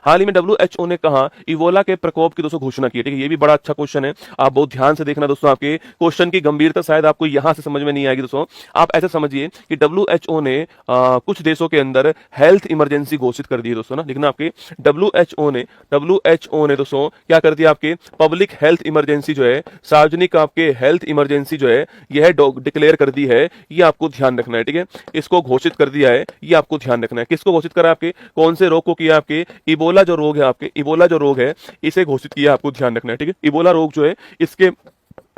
हाल ही में WHO ने कहा इबोला के प्रकोप की दोस्तों घोषणा की है। ठीक है, ये भी बड़ा अच्छा क्वेश्चन है, आप बहुत ध्यान से देखना दोस्तों। आपके क्वेश्चन की गंभीरता शायद आपको यहां से समझ में नहीं आएगी दोस्तों। आप ऐसे समझिए कि WHO ने कुछ देशों के अंदर हेल्थ इमरजेंसी घोषित कर दी है दोस्तों ना। लिखना आपके WHO ने दोस्तों क्या कर दिया, आपके पब्लिक हेल्थ इमरजेंसी जो है, सार्वजनिक आपके हेल्थ इमरजेंसी जो है यह डिक्लेयर कर दी है। ये आपको ध्यान रखना है। ठीक है, इसको घोषित कर दिया है, ये आपको ध्यान रखना है। किसको घोषित करा, आपके कौन से रोग को किया, आपके इबोला जो रोग है, आपके इबोला जो रोग है इसे घोषित किया, आपको ध्यान रखना है। ठीक है, इबोला रोग जो है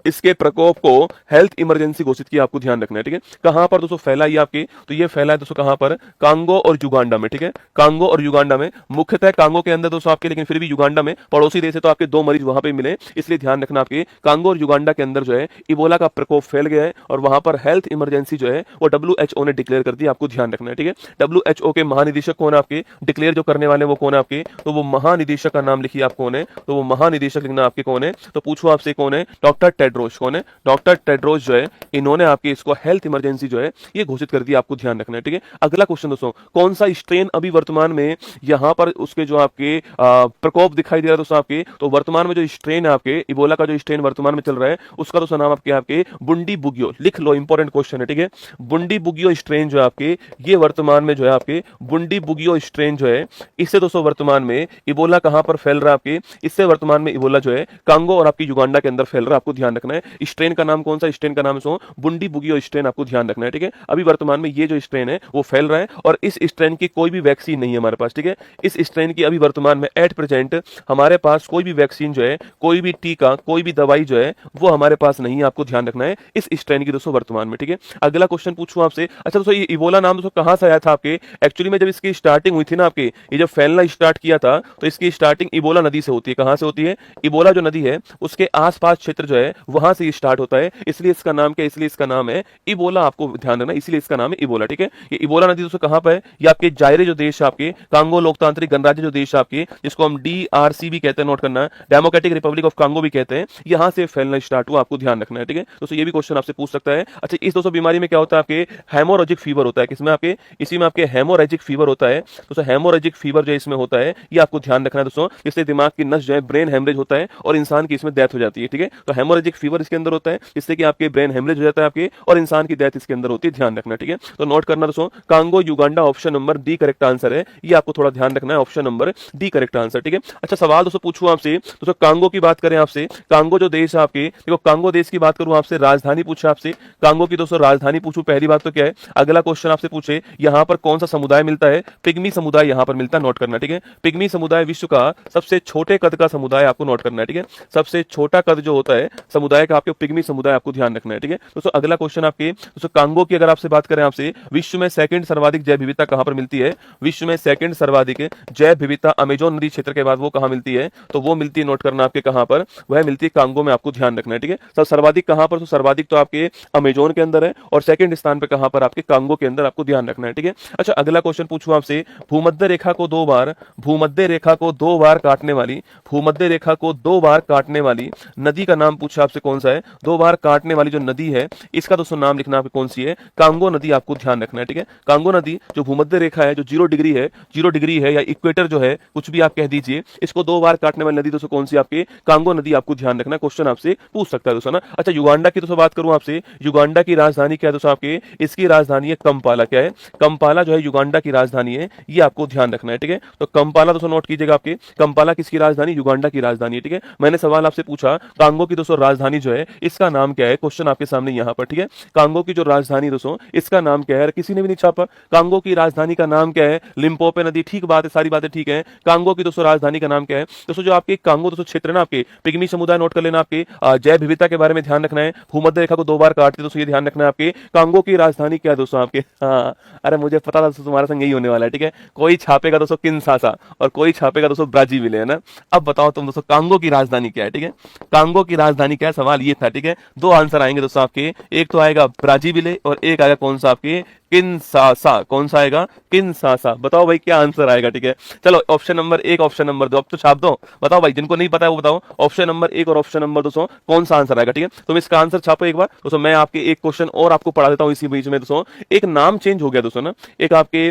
इसके प्रकोप को हेल्थ इमरजेंसी घोषित किया, आपको ध्यान रखना है। ठीक है, कहां पर दोस्तों फैला ये आपके, तो ये फैला है दोस्तों कहां पर, कांगो और युगांडा में। ठीक है, कांगो और युगांडा में, मुख्यतः कांगो के अंदर दोस्तों आपके, लेकिन फिर भी युगांडा में पड़ोसी देश है तो आपके 2 मरीज वहां पे मिले, इसलिए ध्यान रखना आपके कांगो और युगांडा के अंदर जो है इबोला का प्रकोप फैल गया है और वहां पर हेल्थ इमरजेंसी जो है वो WHO ने डिक्लेयर कर दी, आपको ध्यान रखना है। ठीक है, WHO के महानिदेशक कौन है, आपके डिक्लेयर जो करने वाले वो कौन है, आपके तो वो महानिदेशक का नाम लिखिए आप, कौन है, तो वो महानिदेशक लिखना आपके कौन है, तो पूछो आपसे कौन है, डॉक्टर टेड्रोस। कौन है, डॉक्टर टेड्रोस जो है, इन्होंने आपके इसको हेल्थ इमरजेंसी जो है ये घोषित कर दिया, आपको ध्यान रखना है। ठीक है, अगला क्वेश्चन दोस्तों, कौन सा स्ट्रेन अभी वर्तमान में यहां पर उसके जो आपके प्रकोप दिखाई दे रहा है दोस्तों, आपके तो वर्तमान में जो स्ट्रेन है आपके इबोला का, जो स्ट्रेन वर्तमान में चल रहा है उसका दोस्तों नाम आपके आपके बुंडी बुगियो, लिख लो, इंपॉर्टेंट क्वेश्चन है। ठीक है, बुंडी बुगियो स्ट्रेन जो है आपके, ये वर्तमान में जो है आपके बुंडी बुगियो स्ट्रेन जो है, इससे दोस्तों वर्तमान में इबोला कहां पर फैल रहा है, आपके इससे वर्तमान में इबोला जो है कांगो और आपकी युगांडा के अंदर फैल रहा है, आपको ध्यान रखना है। स्ट्रेन का नाम कौन सा, स्ट्रेन का नाम है बुंडी बुगियो स्ट्रेन, आपको ध्यान रखना है। ठीक है, अभी वर्तमान में ये जो स्ट्रेन है वो फैल रहा है और इस स्ट्रेन की कोई भी वैक्सीन नहीं है हमारे पास। ठीक है, इस स्ट्रेन की अभी वर्तमान में एट प्रेजेंट हमारे पास कोई भी वैक्सीन जो है, कोई भी टीका, कोई भी दवाई जो है वो हमारे पास नहीं है, आपको ध्यान रखना है इस स्ट्रेन की दोस्तों वर्तमान में। ठीक है, अगला क्वेश्चन पूछूं आपसे, अच्छा दोस्तों ये इबोला नाम दोस्तों कहां से आया था, आपके एक्चुअली में जब इसकी स्टार्टिंग हुई थी ना, आपके ये जब फैलना स्टार्ट किया था तो इसकी स्टार्टिंग इबोला नदी से होती है। कहां से होती है, इबोला जो नदी है उसके आसपास क्षेत्र जो है वहां से स्टार्ट होता है, इसलिए इसका नाम क्या, इसलिए इसका नाम है इबोला, आपको ध्यान रखना, इसलिए इसका नाम है इबोला। ठीक है, ये इबोला नदी दोस्तों कहां पर है, ये आपके जायरे जो देश है, आपके कांगो लोकतांत्रिक गणराज्य जो देश है आपके, जिसको हम DRC भी कहते हैं, नोट करना, डेमोक्रेटिक रिपब्लिक ऑफ कांगो भी कहते हैं, यहां से फैलना स्टार्ट हुआ, आपको ध्यान रखना है। ठीक है दोस्तों, ये भी क्वेश्चन आपसे पूछ सकता है। अच्छा, इस दोस्तों बीमारी में क्या होता है, आपके हेमोरेजिक फीवर होता है, किसमें, आपके इसी में आपके हेमोरेजिक फीवर होता है दोस्तों। हेमोरेजिक फीवर जो इसमें होता है ये आपको ध्यान रखना है दोस्तों, इससे दिमाग की नस जो है ब्रेन हेमरेज होता है और इंसान की इसमें डेथ हो जाती है। ठीक है, तो हेमोरेजिक फीवर इसके अंदर होता है जिससे कि आपके ब्रेन हेमरेज हो जाता है आपके और इंसान की डेथ इसके अंदर होती है, ध्यान रखना। ठीक है, तो नोट करना दोस्तों, Congo Uganda option number D correct answer है, ये आपको थोड़ा ध्यान रखना है, option number D correct answer. ठीक है, अच्छा सवाल दोस्तों पूछूं आपसे, दोस्तों कांगो की बात करें आपसे, कांगो जो देश है आपके, देखो कांगो देश की बात करूं आपसे, राजधानी पूछा आपसे, कांगो की दोस्तों राजधानी पूछूं, पहली बात तो क्या है, अगला क्वेश्चन आपसे पूछे यहां पर कौन सा समुदाय मिलता है, पिग्मी समुदाय यहां पर मिलता है, नोट करना। ठीक है, पिग्मी समुदाय विश्व का सबसे छोटे कद का समुदाय, आपको नोट करना है। ठीक है, सबसे छोटा कद जो होता है समुदाय का आपके पिग्मी समुदाय, आपको ध्यान रखना है। ठीक है दोस्तों, अगला क्वेश्चन आपके दोस्तों, कांगो की अगर आपसे बात करें आपसे, विश्व में सेकंड सर्वाधिक जैव विविधता कहां पर मिलती है, विश्व में सेकंड सर्वाधिक जैव विविधता अमेजोन नदी क्षेत्र के बाद वो कहां मिलती है, तो वो मिलती है, नोट करना आपके कहां पर, वह मिलती है कांगो में, आपको ध्यान रखना है। ठीक है, सब सर्वाधिक कहां पर, तो सर्वाधिक तो आपके अमेजोन के अंदर है और सेकंड स्थान पे कहां पर, आपके कांगो के अंदर, आपको ध्यान रखना है। ठीक है, अच्छा अगला क्वेश्चन पूछूं आपसे, भूमध्य रेखा को 2 बार, भूमध्य रेखा को 2 बार काटने वाली, भूमध्य रेखा को 2 बार काटने वाली नदी का नाम पूछा आपसे, कौन सा है, 2 बार काटने वाली जो नदी है इसका दोस्तों नाम लिखना आपको, कौन सी है, कांगो नदी, आपको ध्यान रखना है। ठीक है, कांगो नदी जो भूमध्य रेखा है, जो 0 डिग्री है, 0 डिग्री है या इक्वेटर जो है, कुछ भी आप कह दीजिए, इसको 2 बार काटने वाली नदी दोस्तों कौन सी, आपके कांगो नदी, आपको ध्यान रखना, क्वेश्चन आपसे पूछ सकता है दोस्तों ना। अच्छा युगांडा की दोस्तों बात करूं आपसे, युगांडा की राजधानी क्या है दोस्तों, आपके इसकी राजधानी है कंपाला, क्या है, कंपाला जो है युगांडा की राजधानी है, ये आपको ध्यान रखना है। ठीक है, तो कंपाला दोस्तों नोट कीजिएगा, आपके कंपाला किसकी राजधानी, युगांडा की राजधानी है। ठीक है, मैंने सवाल आपसे पूछा कांगो की दोस्तों राजधानी जो है इसका नाम क्या है, क्वेश्चन आपके सामने यहां पर। ठीक है, कांगो की जो राजधानी दोस्तों इसका नाम क्या है, किसी ने भी नहीं छापा, कांगो की राजधानी का नाम क्या है, लिम्पोपे नदी, ठीक बात है, सारी बातें ठीक है, कांगो की दोस्तों राजधानी का नाम क्या है दोस्तों, जो आपके कांगो दोस्तों क्षेत्र है ना, आपके पिग्मी समुदाय, नोट कर लेना, आपके जैव विविधता के बारे में ध्यान रखना है, भूमध्य रेखा को 2 बार काटते दोस्तों, ये ध्यान रखना है, आपके कांगो की राजधानी क्या है दोस्तों, आपके हाँ, अरे मुझे पता था दोस्तों तुम्हारा संग यही होने वाला है। ठीक है, कोई छापेगा दोस्तों किनशासा और कोई छापेगा दोस्तों ब्राजीविले, है ना। अब बताओ तुम दोस्तों कांगो की राजधानी क्या है। ठीक है, कांगो की राजधानी क्या है, सवाल ये था। ठीक है, 2 आंसर आएंगे दोस्तों आपके, एक तो आएगा ब्राजीविले और एक आएगा कौन सा, आपके किन्सासा। कौन सा आएगा? किन्सासा। बताओ भाई क्या आंसर आएगा, ठीक है। चलो ऑप्शन नंबर 1, ऑप्शन नंबर 2 अब तो छाप दो। बताओ भाई, जिनको नहीं पता है वो बताओ, ऑप्शन नंबर 1 और ऑप्शन नंबर 2 कौन सा आंसर आएगा, ठीक है। तुम इसका आंसर छापो एक बार दोस्तों। मैं आपके एक क्वेश्चन और आपको पढ़ा देता हूं इसी बीच में दोस्तों। एक नाम चेंज हो गया दोस्तों ना, एक आपके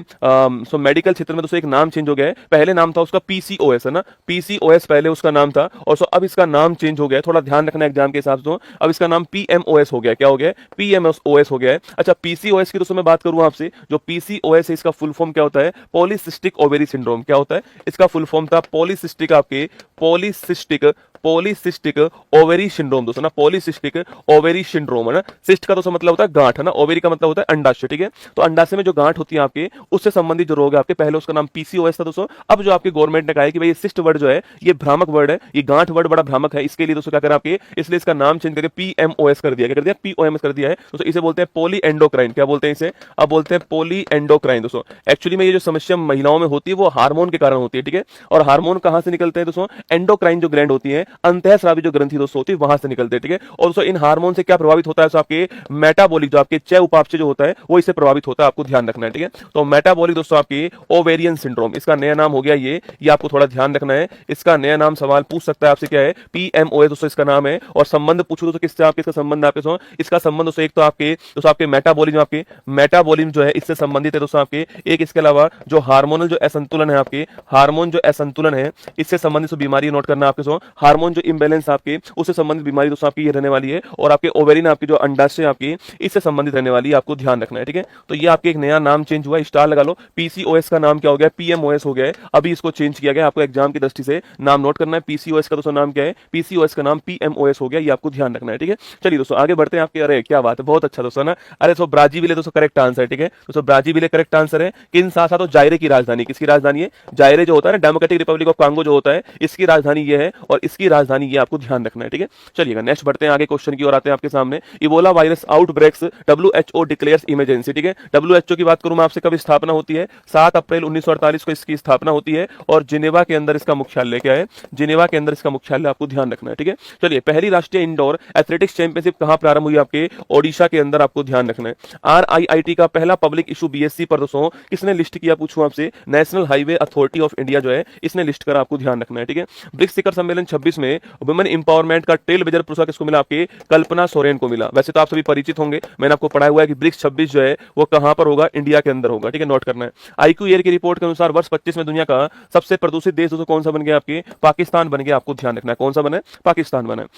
मेडिकल क्षेत्र में दोस्तों एक नाम चेंज हो गया है। पहले नाम था उसका पीसीओएस, है ना, पीसीओएस पहले उसका नाम था, और अब इसका नाम चेंज हो गया है। थोड़ा ध्यान रखना एग्जाम के हिसाब से। अब इसका नाम पीएमओएस हो गया। क्या हो गया? पीएमओएस हो गया है। अच्छा, पीसीओएस की दोस्तों मैं बात करूं आपसे, जो पीसीओएस है इसका फुल फॉर्म क्या होता है? Polycystic ovary syndrome. क्या होता है? इसका फुल फॉर्म था पॉलीसिस्टिक, आपके पॉलीसिस्टिक ओवेरी सिंड्रोम दोस्तों ना, पॉलीसिस्टिक ओवेरी सिंड्रोम, है ना। सिस्ट का दोस्तों मतलब होता है गांठ, है ना, ओवेरी का मतलब होता है अंडाशय, ठीक है। तो अंडाशय में जो गांठ होती है आपके, उससे संबंधित जो रोग है आपके, पहले उसका नाम पीसीओएस था दोस्तों। अब जो आपके गवर्नमेंट ने कहा है कि भाई ये सिस्ट वर्ड जो है ये भ्रामक वर्ड है, ये गांठ वर्ड बड़ा भ्रामक है, इसके लिए दोस्तों क्या करा आपके, इसलिए इसका नाम चेंज करके पीएमओएस कर दिया। क्या कर दिया? पीओएमएस कर दिया है दोस्तों। इसे बोलते हैं पॉली एंडोक्राइन। क्या बोलते हैं इसे? अब बोलते हैं पॉली एंडोक्राइन दोस्तों। एक्चुअली में ये जो समस्या महिलाओं में होती है वो हार्मोन के कारण होती है, ठीक है। और हार्मोन कहां से निकलते हैं दोस्तों? एंडोक्राइन जो ग्लैंड होती है, अंतःस्रावी जो ग्रंथि दोस्तों होती है, वहां से निकलते हैं, ठीक है। और दोस्तों इन हार्मोन से क्या प्रभावित होता है? तो आपके मेटाबॉलिक, जो आपके चय उपापचय जो होता है वो इससे प्रभावित होता है, आपको ध्यान रखना है, ठीक है। तो मेटाबॉलिक दोस्तों आपकी ओवेरियन सिंड्रोम, इसका नया नाम हो गया ये आपको थोड़ा ध्यान रखना है। इसका नया नाम सवाल पूछ सकता है आपसे, क्या है? पीएमओएस दोस्तों इसका नाम है। और संबंध पूछो दोस्तों किससे आपके, इसका संबंध आपके दोस्तों, इसका संबंध दोस्तों एक तो आपके मेटाबॉलिज्म, आपके मेटाबॉलिज्म जो है इससे संबंधित है दोस्तों आपके। एक इसके अलावा जो हार्मोनल जो असंतुलन है आपके, हार्मोन जो असंतुलन है इससे संबंधित बीमारी नोट करना आपके, हार्मोन जो इम्बैलेंस आपके उससे संबंधित बीमारी दोस्तों आपकी ये रहने वाली है। और आपके ओवेरिन आपकी जो अंडाशय आपकी इससे संबंधित रहने वाली है, आपको ध्यान रखना है, ठीक है। तो ये आपके एक नया नाम चेंज हुआ, स्टार लगा लो। पीसीओएस का नाम क्या हो गया? पीएमओएस हो गया है। अभी इसको चेंज किया गया, आपको एग्जाम की दृष्टि से नाम नोट करना है। पीसीओएस का दोस्तों नाम क्या है? पीसीओएस का नाम पीएमओएस हो गया, ये आपको ध्यान रखना है, ठीक है। चलिए दोस्तों आगे बढ़ते हैं आपके। अरे क्या बात है, बहुत अच्छा दोस्तों ना। अरे तो ब्राजीविले दोस्तों करेक्ट आंसर है, ठीक है। दोस्तों ब्राजीविले करेक्ट आंसर है। किनशासा तो जायरे की राजधानी, किसकी राजधानी है? जायरे जो होता है ना, डेमोक्रेटिक रिपब्लिक ऑफ कांगो जो होता है, इसकी राजधानी ये है, और इसकी राजधानी ये आपको ध्यान रखना है, ठीक है। चलिएगा नेक्स्ट बढ़ते हैं आगे, क्वेश्चन की ओर आते हैं आपके सामने। Ebola virus outbreaks WHO declares emergency, ठीक है। डब्ल्यूएचओ की बात करूं मैं आपसे, कब स्थापना होती है? 7 अप्रैल 1948 को इसकी स्थापना होती है। और जिनेवा के अंदर इसका मुख्यालय क्या है? जिनेवा के अंदर इसका मुख्यालय आपको ध्यान रखना है, ठीक है। चलिए पहली राष्ट्रीय इंडोर एथलेटिक्स चैंपियनशिप कहां प्रारंभ हुई? आपके ओडिशा के अंदर, आपको ध्यान रखना है। आरआईआईटी का पहला पब्लिक इशू बीएससी पर दोस्तों किसने लिस्ट किया? पूछूं आपसे, national highway authority of India जो है इसने लिस्ट करा, आपको ध्यान रखना है, ठीक है। ब्रिक्स शिखर सम्मेलन 26 में वुमेन इंपावरमेंट का ट्रेल ब्लेजर पुरस्कार किसको मिला? आपके कल्पना सोरेन को मिला। वैसे तो आप सभी परिचित होंगे, मैंने आपको पढ़ाया हुआ है कि ब्रिक्स 26 जो है वो कहां पर होगा? इंडिया के अंदर होगा, ठीक है, नोट करना है। आईक्यू एयर की रिपोर्ट के अनुसार वर्ष 25 में दुनिया का सबसे प्रदूषित देश दोस्तों कौन सा बन गया? आपके पाकिस्तान बन गया, आपको ध्यान रखना है। कौन सा बना है? पाकिस्तान बना है।